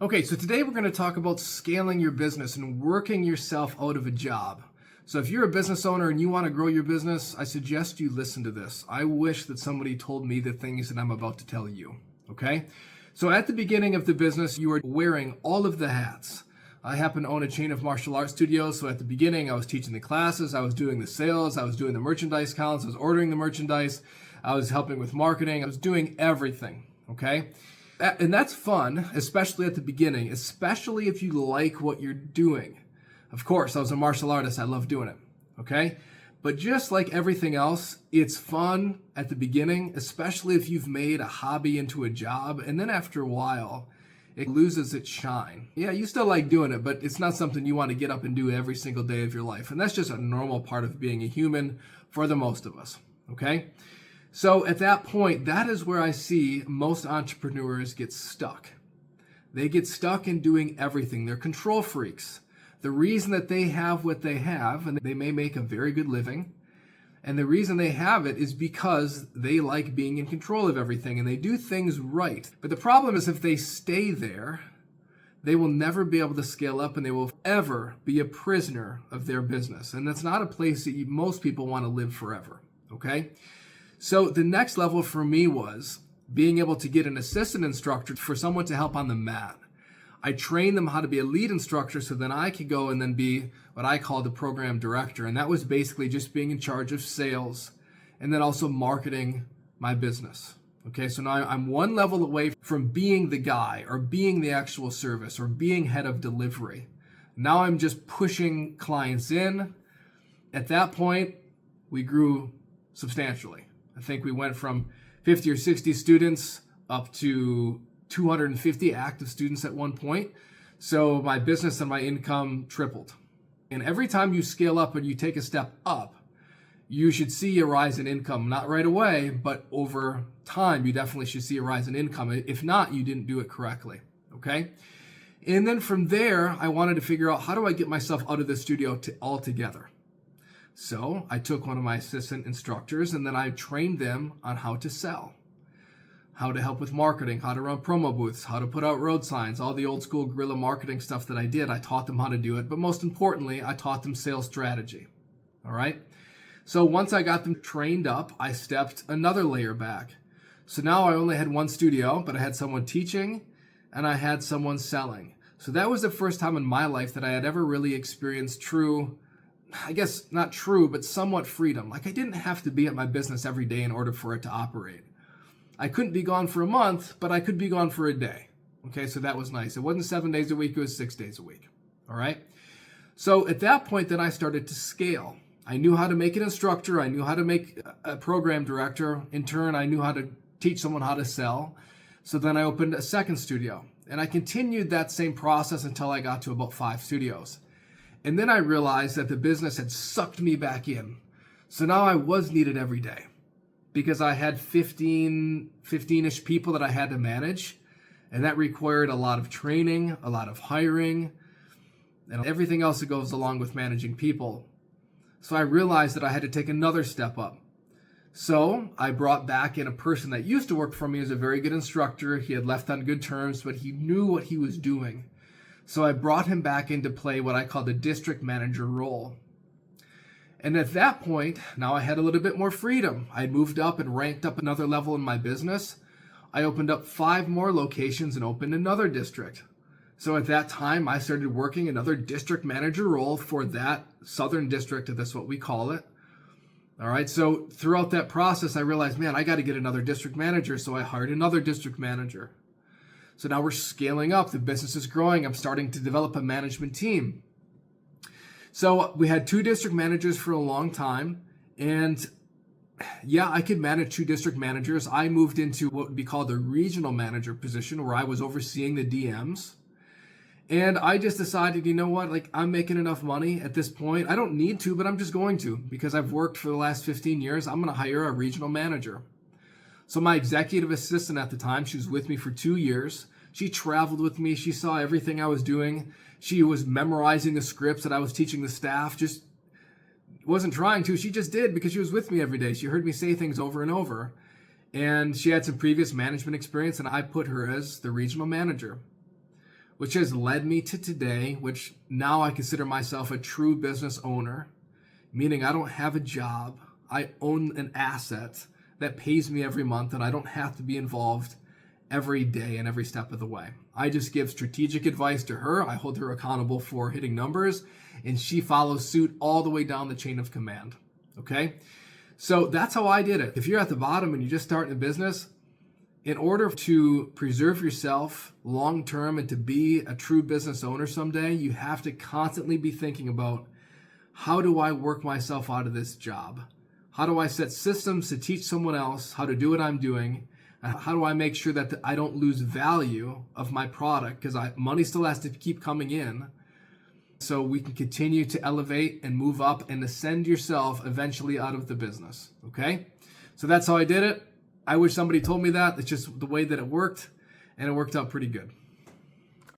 Okay, so today we're going to talk about scaling your business and working yourself out of a job. So if you're a business owner and you want to grow your business, I suggest you listen to this. I wish that somebody told me the things that I'm about to tell you, okay? So at the beginning of the business, you are wearing all of the hats. I happen to own a chain of martial arts studios, so at the beginning I was teaching the classes, I was doing the sales, I was doing the merchandise counts, I was ordering the merchandise, I was helping with marketing, I was doing everything, okay? And that's fun, especially at the beginning, especially if you like what you're doing. Of course, I was a martial artist, I love doing it, okay? But just like everything else, it's fun at the beginning, especially if you've made a hobby into a job, and then after a while, it loses its shine. Yeah, you still like doing it, but it's not something you want to get up and do every single day of your life. And that's just a normal part of being a human for the most of us, okay? So at that point, that is where I see most entrepreneurs get stuck. They get stuck in doing everything. They're control freaks. The reason that they have what they have, and they may make a very good living, and the reason they have it is because they like being in control of everything and they do things right. But the problem is if they stay there, they will never be able to scale up and they will ever be a prisoner of their business. And that's not a place that most people want to live forever, okay? So the next level for me was being able to get an assistant instructor for someone to help on the mat. I trained them how to be a lead instructor so then I could go and then be what I call the program director. And that was basically just being in charge of sales and then also marketing my business. Okay, so now I'm one level away from being the guy or being the actual service or being head of delivery. Now I'm just pushing clients in. At that point, we grew substantially. I think we went from 50 or 60 students up to 250 active students at one point. So my business and my income tripled. And every time you scale up and you take a step up, you should see a rise in income. Not right away, but over time, you definitely should see a rise in income. If not, you didn't do it correctly, okay? And then from there, I wanted to figure out how do I get myself out of the studio altogether? So I took one of my assistant instructors and then I trained them on how to sell, how to help with marketing, how to run promo booths, how to put out road signs, all the old school guerrilla marketing stuff that I did. I taught them how to do it, but most importantly, I taught them sales strategy, all right? So once I got them trained up, I stepped another layer back. So now I only had one studio, but I had someone teaching and I had someone selling. So that was the first time in my life that I had ever really experienced true, I guess not true, but somewhat freedom. Like I didn't have to be at my business every day in order for it to operate. I couldn't be gone for a month, but I could be gone for a day. Okay, so that was nice. It wasn't 7 days a week, it was 6 days a week. All right. So at that point, then I started to scale. I knew how to make an instructor. I knew how to make a program director. In turn, I knew how to teach someone how to sell. So then I opened a second studio and I continued that same process until I got to about 5 studios. And then I realized that the business had sucked me back in. So now I was needed every day because I had 15-ish people that I had to manage. And that required a lot of training, a lot of hiring, and everything else that goes along with managing people. So I realized that I had to take another step up. So I brought back in a person that used to work for me as a very good instructor. He had left on good terms, but he knew what he was doing. So I brought him back in to play what I call the district manager role. And at that point, now I had a little bit more freedom. I moved up and ranked up another level in my business. I opened up 5 more locations and opened another district. So at that time, I started working another district manager role for that southern district, that's what we call it. All right, so throughout that process, I realized, man, I got to get another district manager. So I hired another district manager. So now we're scaling up. The business is growing. I'm starting to develop a management team. So we had 2 district managers for a long time. And yeah, I could manage 2 district managers. I moved into what would be called the regional manager position where I was overseeing the DMs. And I just decided, you know what, like I'm making enough money at this point. I don't need to, but I'm just going to because I've worked for the last 15 years. I'm going to hire a regional manager. So my executive assistant at the time, she was with me for 2 years. She traveled with me. She saw everything I was doing. She was memorizing the scripts that I was teaching the staff. Just wasn't trying to. She just did because she was with me every day. She heard me say things over and over. And she had some previous management experience, and I put her as the regional manager. which has led me to today, which now I consider myself a true business owner, meaning I don't have a job. I own an asset that pays me every month, and I don't have to be involved every day and every step of the way. I just give strategic advice to her. I hold her accountable for hitting numbers, and she follows suit all the way down the chain of command. Okay? So that's how I did it. If you're at the bottom and you're just starting a business, in order to preserve yourself long term and to be a true business owner someday, you have to constantly be thinking about, how do I work myself out of this job? How do I set systems to teach someone else how to do what I'm doing? How do I make sure that I don't lose value of my product? Because money still has to keep coming in so we can continue to elevate and move up and ascend yourself eventually out of the business. Okay? So that's how I did it. I wish somebody told me that. It's just the way that it worked, and it worked out pretty good.